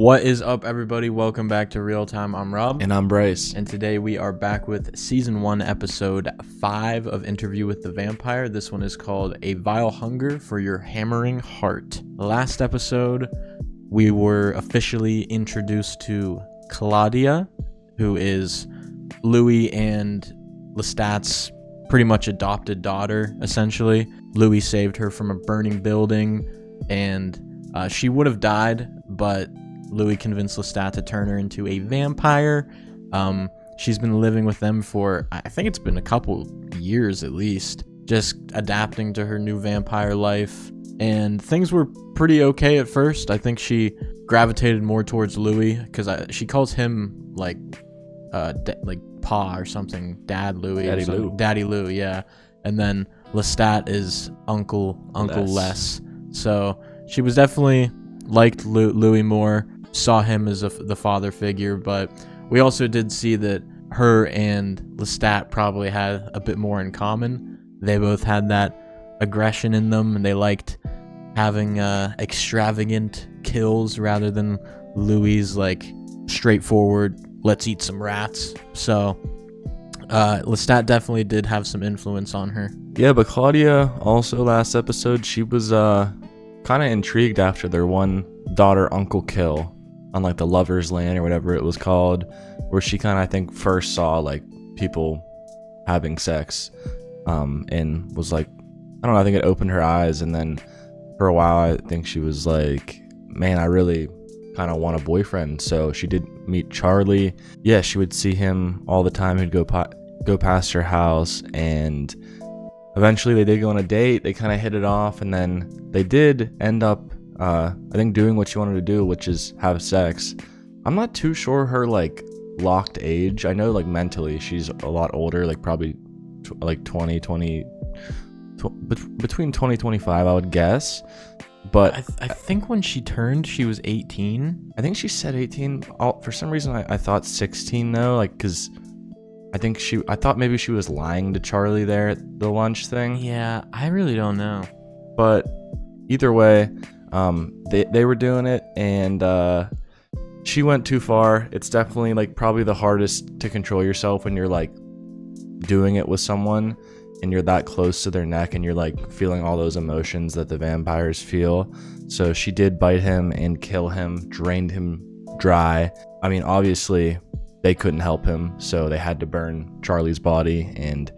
What is up, everybody? Welcome back to Real Time. I'm Rob. And I'm Bryce. And today we are back with Season 1, Episode 5 of Interview with the Vampire. This one is called A Vile Hunger for Your Hammering Heart. Last episode, we were officially introduced to Claudia, who is Louis and Lestat's pretty much adopted daughter, essentially. Louis saved her from a burning building, and she would have died, but Louis convinced Lestat to turn her into a vampire. She's been living with them for, I think it's been a couple years at least, just adapting to her new vampire life. And things were pretty okay at first. I think she gravitated more towards Louis because she calls him like Pa or something, Dad Louis, Daddy Lou, yeah. And then Lestat is Uncle Les. So she was definitely liked Louis more, saw him as the father figure, but we also did see that her and Lestat probably had a bit more in common. They both had that aggression in them, and they liked having extravagant kills rather than Louis' like straightforward, let's eat some rats. So Lestat definitely did have some influence on her. Yeah, but Claudia also last episode, she was kind of intrigued after their one daughter uncle kill on like the Lover's Lane or whatever it was called, where she kind of, I think, first saw like people having sex, and was like, I don't know, I think it opened her eyes. And then for a while, I think she was like, man, I really kind of want a boyfriend. So she did meet Charlie. Yeah, she would see him all the time. He'd go past her house, and eventually they did go on a date. They kind of hit it off, and then they did end up, I think, doing what she wanted to do, which is have sex. I'm not too sure her like locked age. I know like mentally she's a lot older, like probably like between 20 25, I would guess. But I think when she turned, she was 18. I think she said 18. For some reason, I thought 16 though, like because I thought maybe she was lying to Charlie there at the lunch thing. Yeah, I really don't know. But either way, they were doing it, and she went too far. It's definitely like probably the hardest to control yourself when you're like doing it with someone and you're that close to their neck and you're like feeling all those emotions that the vampires feel. So she did bite him and kill him, drained him dry. I mean, obviously they couldn't help him, so they had to burn Charlie's body, and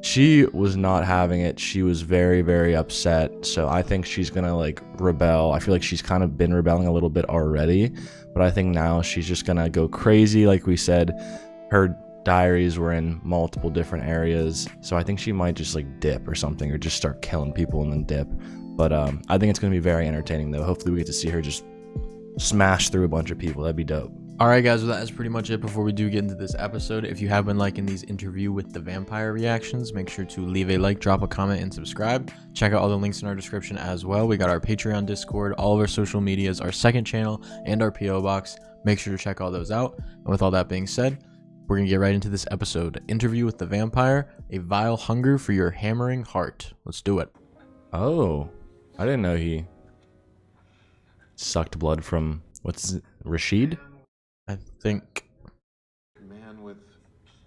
she was not having it. She was very, very upset. So I think she's gonna like rebel. I feel like she's kind of been rebelling a little bit already, but I think now she's just gonna go crazy. Like we said, her diaries were in multiple different areas, so I think she might just like dip or something, or just start killing people and then dip. But I think it's gonna be very entertaining though. Hopefully we get to see her just smash through a bunch of people. That'd be dope. Alright guys, well that is pretty much it before we do get into this episode. If you have been liking these Interview with the Vampire reactions, make sure to leave a like, drop a comment, and subscribe. Check out all the links in our description as well. We got our Patreon, Discord, all of our social medias, our second channel, and our P.O. Box. Make sure to check all those out. And with all that being said, we're going to get right into this episode. Interview with the Vampire, A Vile Hunger for Your Hammering Heart. Let's do it. Oh, I didn't know he sucked blood from, Rashid? I think. Man with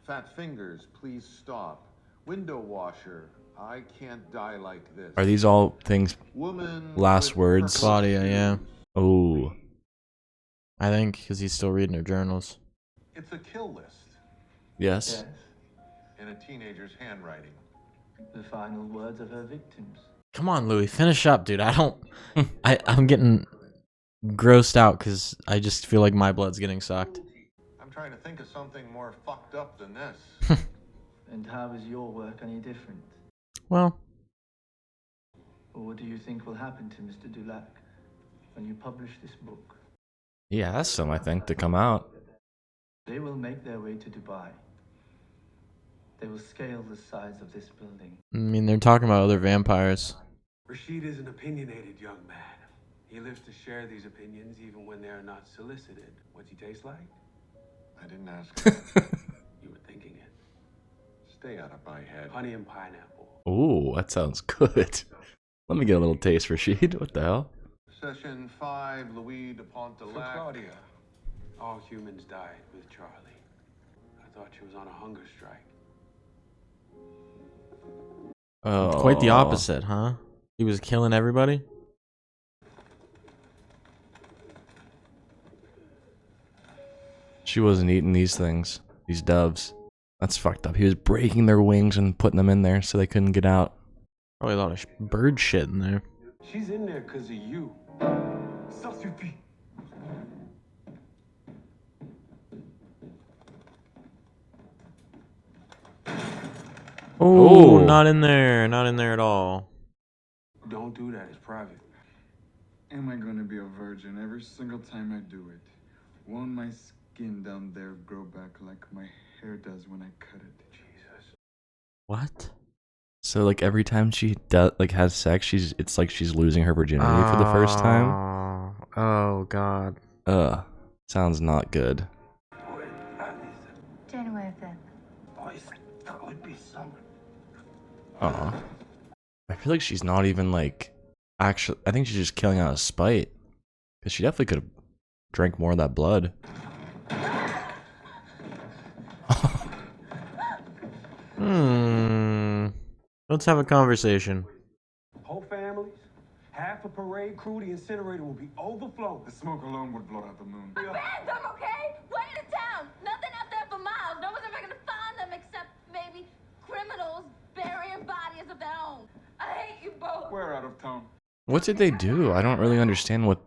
fat fingers, please stop. Window washer, I can't die like this. Are these all things, Woman last words? Claudia, yeah. Oh. I think because he's still reading her journals. It's a kill list. Yes. In a teenager's handwriting. The final words of her victims. Come on, Louis, finish up, dude. I'm getting grossed out because I just feel like my blood's getting sucked. I'm trying to think of something more fucked up than this. And how is your work any different? Well, Or what do you think will happen to Mr. Dulac when you publish this book? He asked them, I think, to come out. They will make their way to Dubai. They will scale the sides of this building. I mean, they're talking about other vampires. Rashid is an opinionated young man. He lives to share these opinions even when they are not solicited. What's he taste like? I didn't ask. You were thinking it. Stay out of my head. Honey and pineapple. Ooh, that sounds good. Let me get a little taste, Rashid. What the hell? Session 5, Louis de For Pontelac. Claudia, all humans died with Charlie. I thought she was on a hunger strike. Oh, Quite the opposite, huh? He was killing everybody? She wasn't eating these things, these doves. That's fucked up. He was breaking their wings and putting them in there so they couldn't get out. Probably a lot of bird shit in there. She's in there because of you. Ça suffit. Oh, Oh. not in there. Not in there at all. Don't do that. It's private. Am I gonna be a virgin every single time I do it? Won't my skin down there grow back like my hair does when I cut it? Jesus. What? So like every time she does like has sex, it's like she's losing her virginity for the first time. Oh, God. Sounds not good. January 5th. I feel like she's not even like actually. I think she's just killing out of spite, because she definitely could have drank more of that blood. Let's have a conversation. Whole families, half a parade crew, the incinerator will be overflowing. The smoke alone would blow out the moon. Bands, I'm okay? Way to town. Nothing out there for miles. No one's ever gonna find them except maybe criminals burying bodies of their own. I hate you both. We're out of town. What did they do? I don't really understand what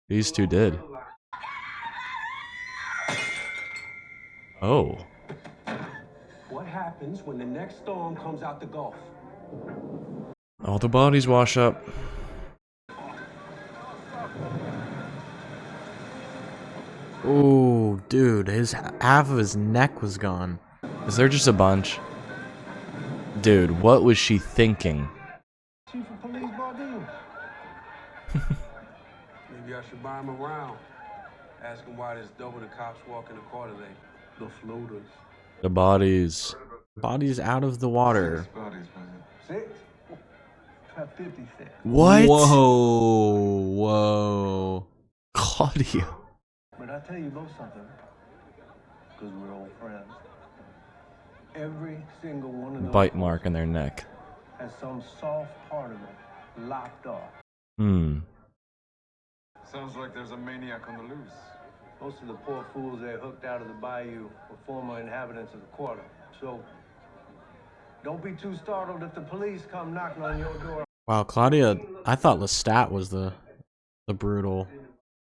these two did. Oh. What happens when the next storm comes out the Gulf? All the bodies wash up. Oh, dude, half of his neck was gone. Is there just a bunch? Dude, what was she thinking? Chief of Police Bardine. Maybe I should buy him around. Ask him why there's double the cops walking the quarter lane. The floaters. The bodies. Bodies out of the water. Bodies, was it? 6? Try 50 cents. What? Whoa, whoa. Claudia. But I tell you both something, because we're old friends. Every single one of those Bite mark in their neck. has some soft part of it lopped off. Sounds like there's a maniac on the loose. Most of the poor fools they hooked out of the bayou were former inhabitants of the quarter. So, don't be too startled if the police come knocking on your door. Wow, Claudia, I thought Lestat was the brutal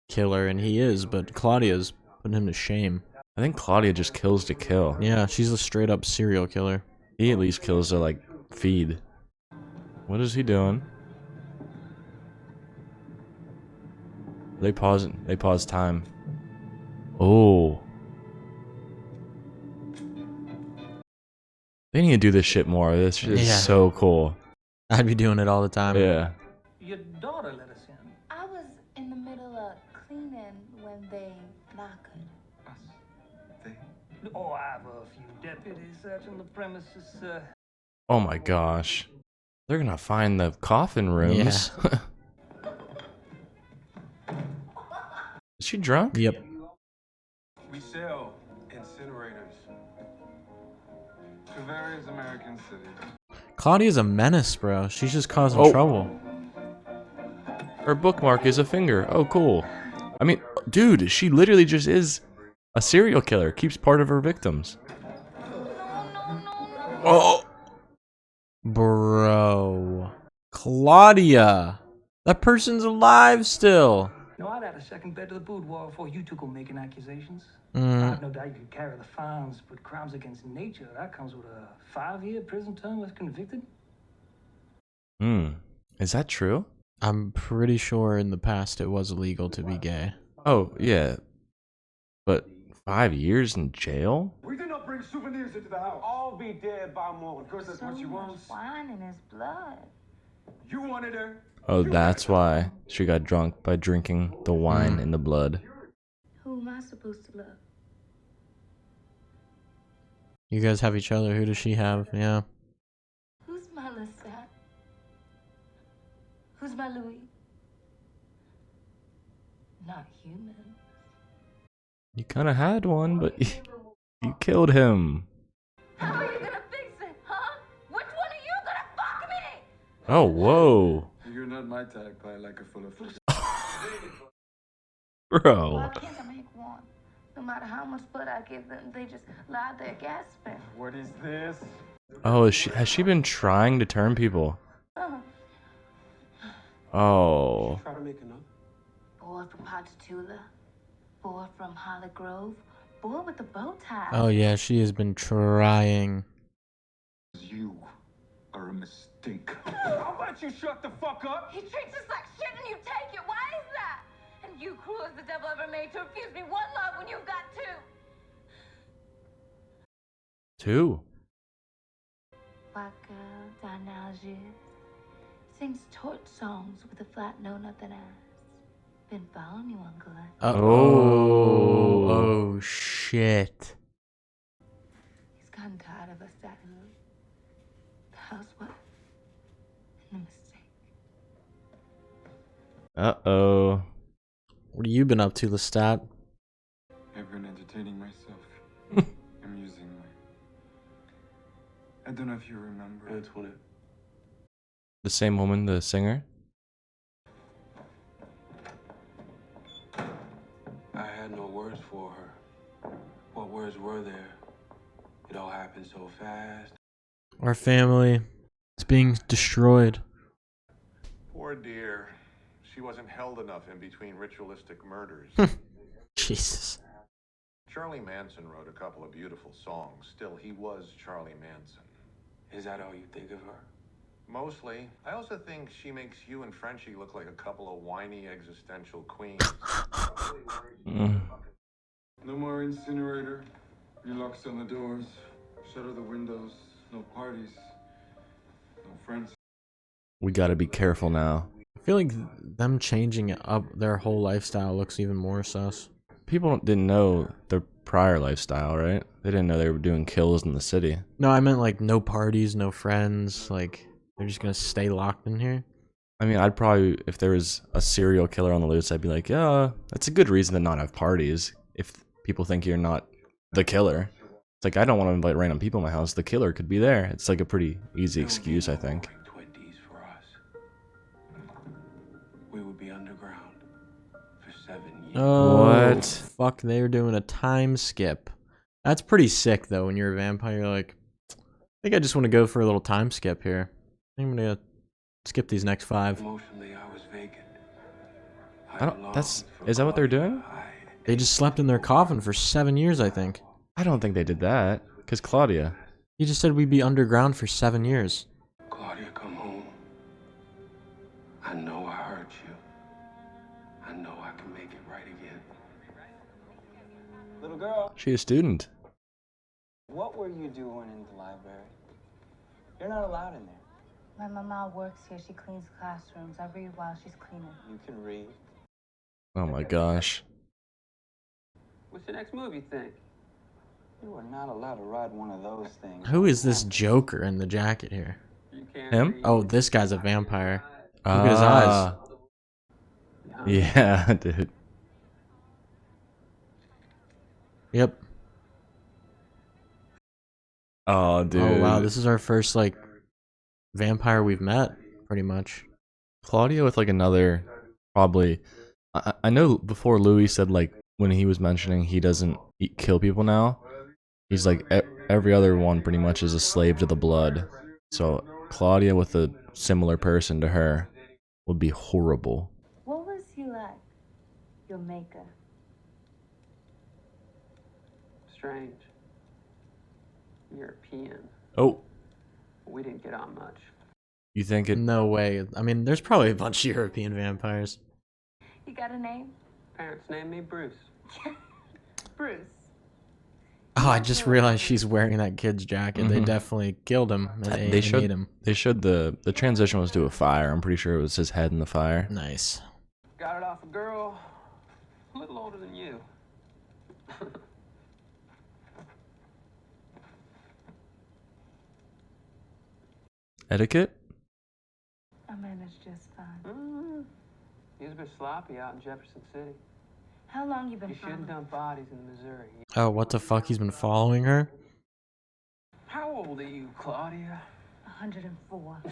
killer, and he is, but Claudia's putting him to shame. I think Claudia just kills to kill. Yeah, she's a straight up serial killer. He at least kills to like feed. What is he doing? They pause time. Oh. They need to do this shit more. This shit is Yeah. so cool. I'd be doing it all the time. Yeah. Your daughter let us in. I was in the middle of cleaning when they knocked. Us. They. Oh, I have a few deputies searching the premises, Oh my gosh. They're gonna find the coffin rooms. Is she drunk? Yep. We sell incinerators. To various American cities. Claudia's a menace, bro. She's just causing Oh. trouble. Her bookmark is a finger. Oh, cool. I mean, dude, she literally just is a serial killer. Keeps part of her victims. Oh. Bro. Claudia. That person's alive still. No, I'd add a second bed to the boudoir before you two go making accusations. Mm. I have no doubt you could carry the fines, but crimes against nature, that comes with a 5-year prison term if convicted. Is that true? I'm pretty sure in the past it was illegal to be gay. Oh, yeah. But 5 years in jail? We did not bring souvenirs into the house. All be dead by morning. Of course, that's what she wants. Wine in his blood. You wanted her. Oh, that's why she got drunk by drinking the wine in the blood. Who am I supposed to love? You guys have each other. Who does she have? Yeah. Who's my Lestat? Who's my Louis? not human. You kind of had one, but you killed him. How are you gonna fix it, huh? Which one are you gonna fuck me? Oh, whoa. You're not my type. I like a full of fish. Bro. Why can't I make one? No matter how much blood I give them, they just lie there gasping. What is this? Oh, has she been trying to turn people? Uh, Oh. Try to make enough. boy from Ponchatoula, boy from Holly Grove, boy with the bow tie. Oh yeah, she has been trying. You are a mistake. How about you shut the fuck up? He treats us like shit and you take it. Why is that? And you cruel as the devil ever made to refuse me one love when you've got two. 2. White girl, Dinalgia, sings torch songs with a flat no nothing ass. Been following you, Uncle. Oh shit. He's gotten tired of us, Daddy Lou. The housewife and the mistake. Uh-oh. What have you been up to, Lestat? I've been entertaining myself. Amusing me. I don't know if you remember. Antoinette. The same woman, the singer? I had no words for her. What words were there? It all happened so fast. Our family is being destroyed. Poor dear. She wasn't held enough in between ritualistic murders. Jesus. Charlie Manson wrote a couple of beautiful songs. Still, he was Charlie Manson. Is that all you think of her? Mostly. I also think she makes you and Frenchie look like a couple of whiny existential queens. Mm. No more incinerator. New locks on the doors. Shutter the windows. No parties. No friends. We gotta be careful now. I feel like them changing up their whole lifestyle looks even more sus. People didn't know their prior lifestyle, right? They didn't know they were doing kills in the city. No, I meant like no parties, no friends. Like they're just gonna stay locked in here. I mean, I'd probably, if there was a serial killer on the loose, I'd be like, yeah, that's a good reason to not have parties. If people think you're not the killer. It's like, I don't want to invite random people in my house. The killer could be there. It's like a pretty easy excuse, I think. Boring 20s for us. We would be underground for 7 years. Oh, What? Fuck, they're doing a time skip. That's pretty sick though. When you're a vampire, you're like, I think I just want to go for a little time skip here. I'm gonna skip these next 5. Emotionally, I was vacant. I don't, is that what they're doing? They just slept in their coffin for 7 years, I think. I don't think they did that. Because Claudia. You just said we'd be underground for 7 years. Claudia, come home. I know I hurt you. I know I can make it right again. Little girl, She a student. what were you doing in the library? You're not allowed in there. My mama works here. She cleans classrooms. I read while she's cleaning. You can read. Oh my gosh. What's the next move, you think? You are not allowed to ride one of those things. Who is this Joker in the jacket here? You can't Him? read. Oh, this guy's a vampire. Look at his eyes. Yeah, dude. Yep. Oh, dude. Oh wow, this is our first like vampire we've met, pretty much. Claudia with like another, probably. I know before Louis said like when he was mentioning he doesn't kill people now. He's like every other one pretty much is a slave to the blood. So Claudia with a similar person to her would be horrible. What was he like? Your maker. Strange. European. Oh, We didn't get on much. you think it? No way. I mean, there's probably a bunch of European vampires. You got a name? Parents named me Bruce. Bruce. Oh, I just realized she's wearing that kid's jacket. They Mhm. definitely killed him. And They ate should. him. They should. The transition was to a fire. I'm pretty sure it was his head in the fire. Nice. Got it off a girl a little older than you. Etiquette? I managed just fine. He was a bit sloppy out in Jefferson City. How long you been You shouldn't dump bodies in Missouri. Oh, what the fuck? He's been following her? How old are you, Claudia? 104.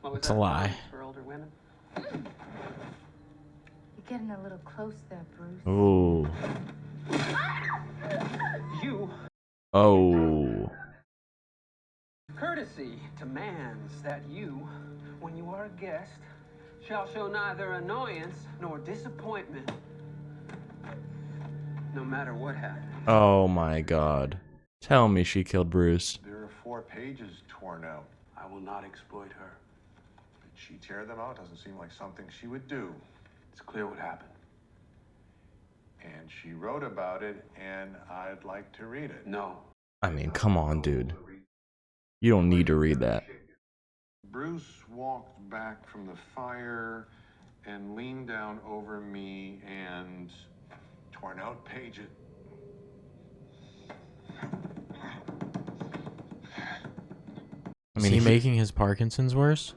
What was It's a that lie. promise for older women? You're getting a little close there, Bruce. Ooh. You. Oh. Courtesy demands that you, when you are a guest, shall show neither annoyance nor disappointment, no matter what happens. Oh my god. Tell me she killed Bruce. There are 4 pages torn out. I will not exploit her. Did she tear them out? Doesn't seem like something she would do. It's clear what happened. And she wrote about it, and I'd like to read it. No. I mean, come on, dude. You don't need to read that. Bruce walked back from the fire and leaned down over me and torn out pages. I Is mean, he making his Parkinson's worse?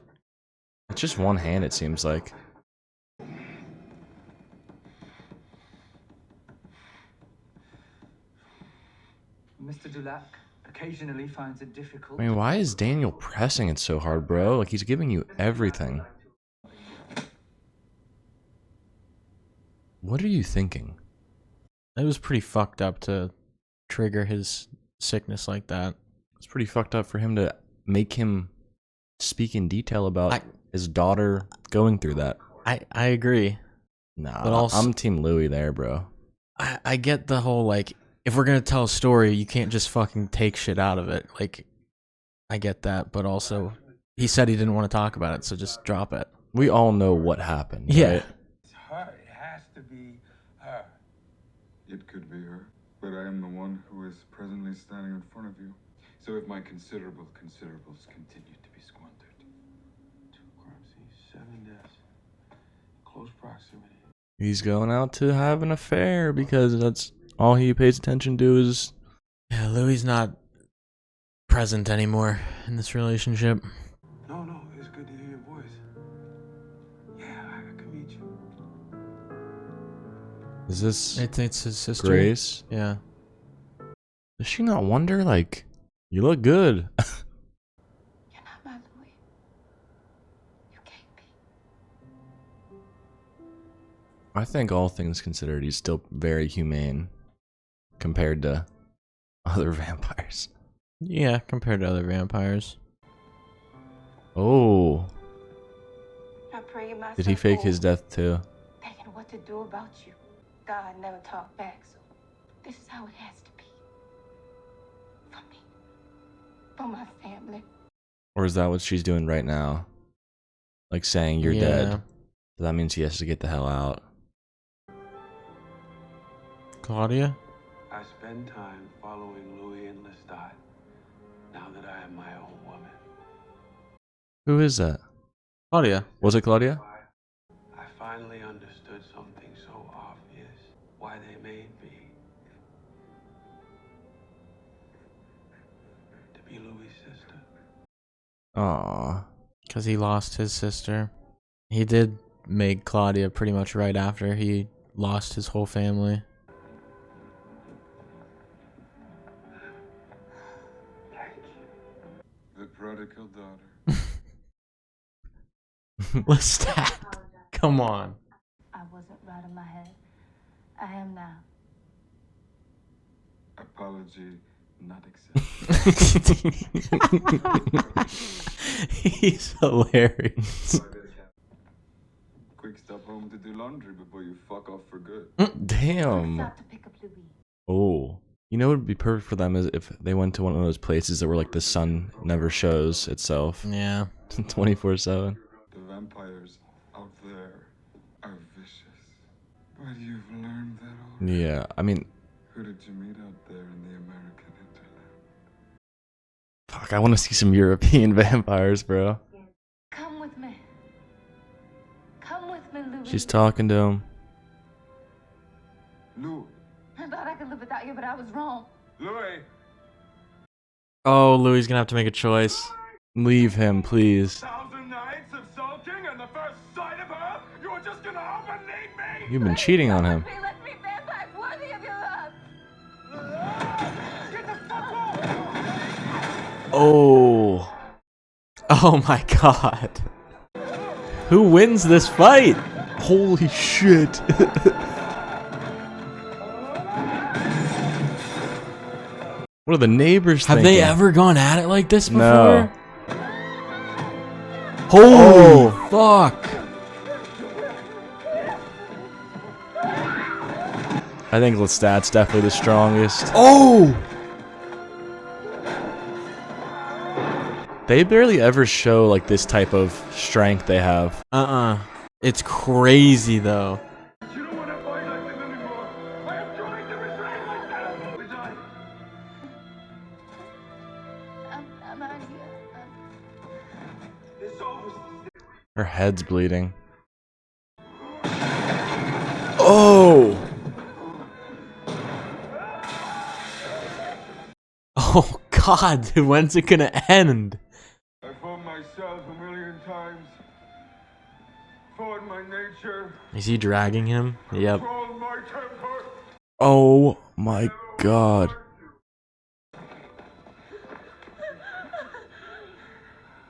it's just one hand, it seems like. Mr. Dulac occasionally finds it difficult. I mean, why is Daniel pressing it so hard, bro? Like, he's giving you everything. What are you thinking? It was pretty fucked up to trigger his sickness like that. It's pretty fucked up for him to make him speak in detail about his daughter going through that. I agree. Nah, But also- I'm Team Louis there, bro. I get the whole, like, if we're gonna tell a story, you can't just fucking take shit out of it. Like, I get that, but also, he said he didn't want to talk about it, so just drop it. We all know what happened. Yeah. Right? It's her. It has to be her. It could be her, but I am the one who is presently standing in front of you. So if my considerables continue to be squandered. 2 crime scenes, 7 deaths. Close proximity. He's going out to have an affair because that's all he pays attention to is... Yeah, Louis not present anymore in this relationship. No, it's good to hear your voice. Yeah, I can meet you. Is this It's his sister. Grace? Yeah. Does she not wonder, like, you look good? You're not my Louis. You can't be. I think all things considered, he's still very humane compared to other vampires. Yeah, compared to other vampires. Oh, I pray my did he son fake old, his death too? thinking what to do about you. God never talked back, so this is how it has to be. For me. For my family. Or is that what she's doing right now? Like saying you're dead. So that means he has to get the hell out. Claudia? I spend time following Louis and Lestat now that I am my own woman. Who is that? Claudia. Was it Claudia? I finally understood something so obvious. Why they made me. To be Louis' sister. Aww. Because he lost his sister. He did make Claudia pretty much right after he lost his whole family. The prodigal daughter. Lestat. Come on. I wasn't right in my head. I am now. Apology not accepted. He's hilarious. Quick stop home to do laundry before you fuck off for good. Damn. Stop to pick up Louis. Oh. You know what would be perfect for them is if they went to one of those places that were like the sun never shows itself. Yeah. 24/7. The vampires out there are vicious. But you've learned that already. Yeah, I mean, Who did you meet out there in the American hinterland? fuck, I want to see some European vampires, bro. Come with me. Come with me, Louis. She's talking to him. Lou. I thought I could live without you, but I was wrong. Louis. Oh, Louis gonna have to make a choice. Leave him, please. 1,000 nights of sulking, and the first sight of her, you were just gonna up and leave me? You've been cheating on him. Let Oh. Oh my god. Who wins this fight? Holy shit. What are the neighbors Have thinking? they ever gone at it like this before? No. Holy fuck. I think Lestat's definitely the strongest. Oh! They barely ever show like this type of strength they have. It's crazy though. You don't want to fight like this anymore. I am trying to restrain myself. Resign. I'm out of here. It's over. Her head's bleeding. Oh! Oh god, dude, when's it gonna end? I fought myself a million times. Fought my nature. Is he dragging him? Yep. Controlled my temper. Oh my god.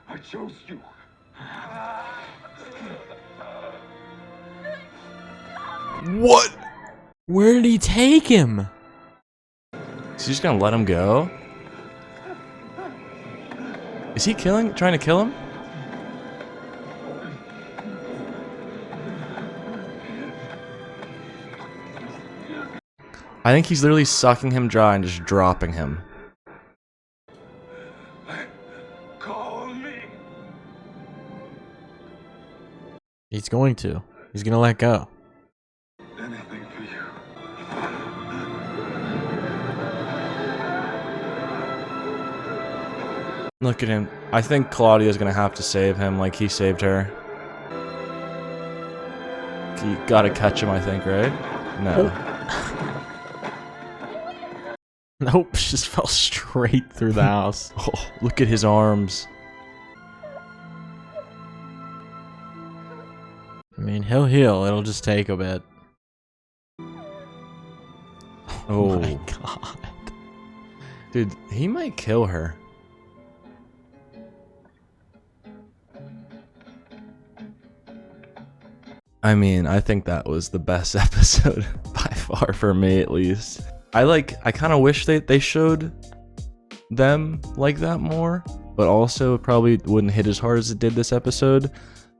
I chose you. What? Where did he take him? Is he just gonna let him go? Is he trying to kill him? I think he's literally sucking him dry and just dropping him. Call me. He's going to. He's gonna let go. Anything for you. Look at him. I think Claudia's gonna have to save him like he saved her. You gotta catch him, I think, right? No. Nope, just fell straight through the house. Oh, look at his arms. I mean, he'll heal. It'll just take a bit. Oh my god. Dude, he might kill her. I mean, I think that was the best episode by far for me, at least. I kind of wish they showed them like that more, but also it probably wouldn't hit as hard as it did this episode.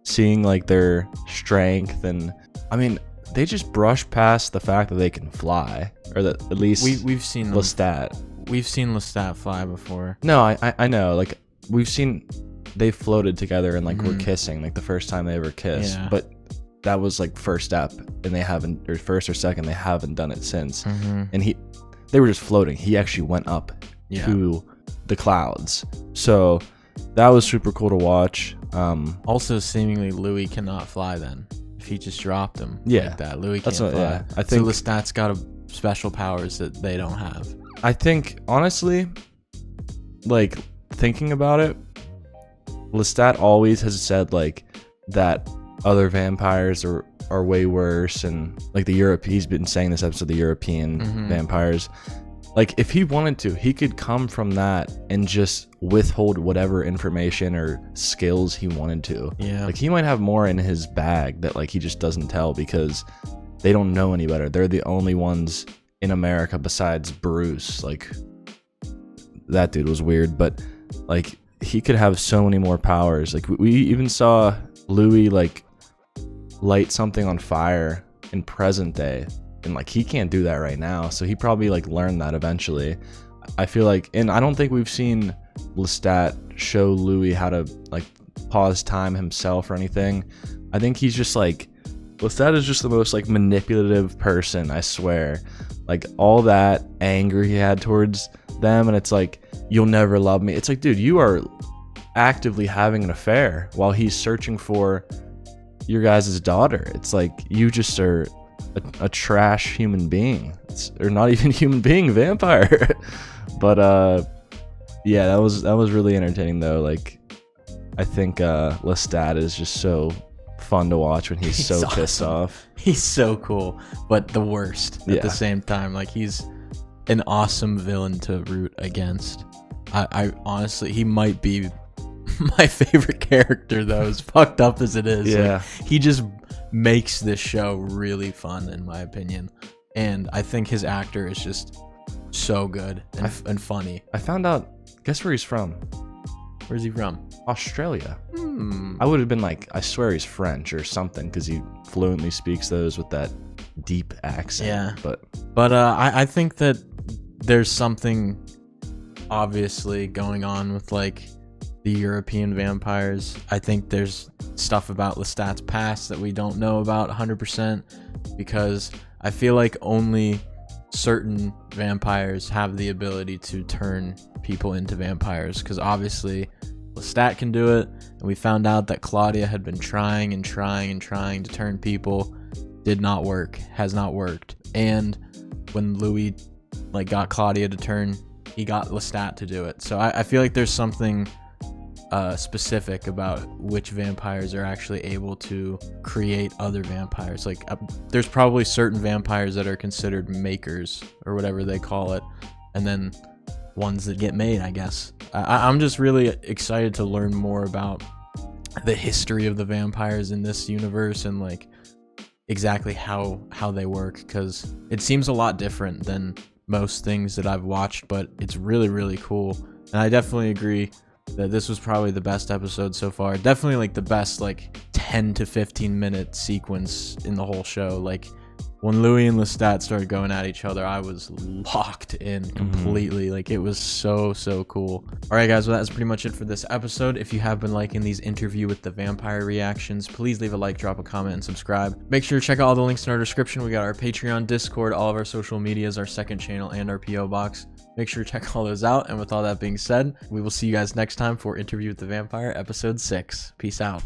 Seeing like their strength, and I mean, they just brush past the fact that they can fly, or that at least we've seen Lestat. We've seen Lestat fly before. No, I know. Like we've seen they floated together and like were kissing, like the first time they ever kissed, Yeah. but that was like first step, and they haven't, or first or second, they haven't done it since. And they were just floating. He actually went up to the clouds, so that was super cool to watch. Also, seemingly Louis cannot fly then. If he just dropped him like that, Louis can't fly. Yeah, I think so Lestat's got special powers that they don't have. I think, honestly, like, thinking about it, Lestat always has said, like, that other vampires are way worse, and, like, he's been saying this episode, the European vampires. Like, if he wanted to, he could come from that and just withhold whatever information or skills he wanted to. Yeah. Like, he might have more in his bag that, like, he just doesn't tell because they don't know any better. They're the only ones in America besides Bruce. Like, that dude was weird, but, like, he could have so many more powers. Like, we even saw Louis, like, light something on fire in present day. And like he can't do that right now, so he probably like learned that eventually. I feel like, and I don't think we've seen Lestat show Louis how to like pause time himself or anything. I think he's just like, Lestat is just the most like manipulative person, I swear. Like all that anger he had towards them, and it's like, you'll never love me. It's like, dude, you are actively having an affair while he's searching for your guys' daughter. It's like, you just are a trash human being, or not even human being, vampire. But yeah, that was really entertaining though. Like, I think Lestat is just so fun to watch when he's so awesome. pissed off. He's so cool, but the worst at the same time. Like, he's an awesome villain to root against. I honestly, he might be my favorite character though, as fucked up as it is. Yeah. Like, he just makes this show really fun in my opinion. And I think his actor is just so good and funny. I found out, guess where he's from? Where's he from? Australia. I would have been like, I swear he's French or something, because he fluently speaks those with that deep accent. Yeah. But I think that there's something obviously going on with like the European vampires. I think there's stuff about Lestat's past that we don't know about 100%, because I feel like only certain vampires have the ability to turn people into vampires, because obviously Lestat can do it, and we found out that Claudia had been trying to turn people. Did not work, has not worked. And when Louis like got Claudia to turn, he got Lestat to do it. So I feel like there's something specific about which vampires are actually able to create other vampires. Like there's probably certain vampires that are considered makers or whatever they call it, and then ones that get made, I guess. I'm just really excited to learn more about the history of the vampires in this universe and like exactly how they work, because it seems a lot different than most things that I've watched, but it's really, really cool. And I definitely agree that this was probably the best episode so far. Definitely like the best like 10 to 15 minute sequence in the whole show. Like when Louis and Lestat started going at each other, I was locked in completely. Like it was so cool. All right, guys, well, that's pretty much it for this episode. If you have been liking these interview with the vampire reactions, please leave a like, drop a comment, and subscribe. Make sure to check out all the links in our description. We got our Patreon, Discord, all of our social medias, our second channel, and our PO box. Make sure to check all those out. And with all that being said, we will see you guys next time for Interview with the Vampire, episode 6. Peace out.